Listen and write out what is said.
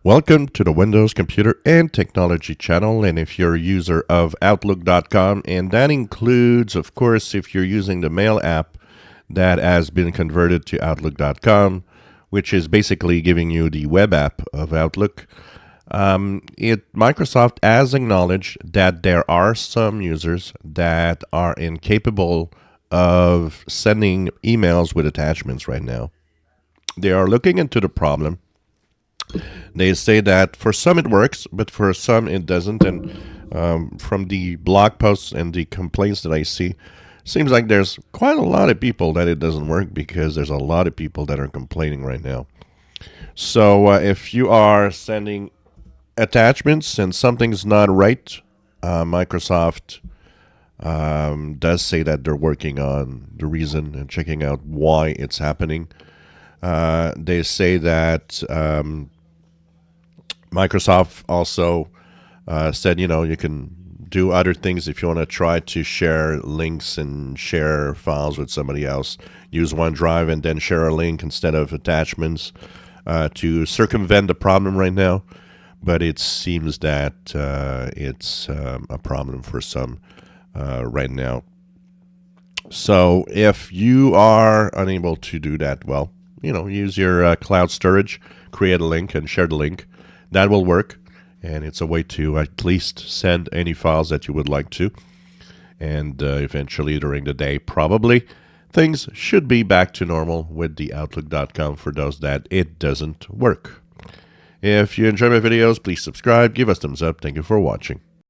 Welcome to the Windows Computer and Technology channel, and if you're a user of Outlook.com, and that includes, of course, if you're using the Mail app that has been converted to Outlook.com, which is basically giving you the web app of Outlook, Microsoft has acknowledged that there are some users that are incapable of sending emails with attachments right now. They are looking into the problem. They say that for some it works, but for some it doesn't. And from the blog posts and the complaints that I see, seems like there's quite a lot of people that it doesn't work because there's a lot of people that are complaining right now. So if you are sending attachments and something's not right, Microsoft does say that they're working on the reason and checking out why it's happening. They say that Microsoft also said, you can do other things if you want to try to share links and share files with somebody else. Use OneDrive and then share a link instead of attachments to circumvent the problem right now. But it seems that it's a problem for some right now. So if you are unable to do that, well, use your cloud storage, create a link and share the link. That will work, and it's a way to at least send any files that you would like to. And eventually during the day, probably, things should be back to normal with the Outlook.com for those that it doesn't work. If you enjoy my videos, please subscribe, give us thumbs up. Thank you for watching.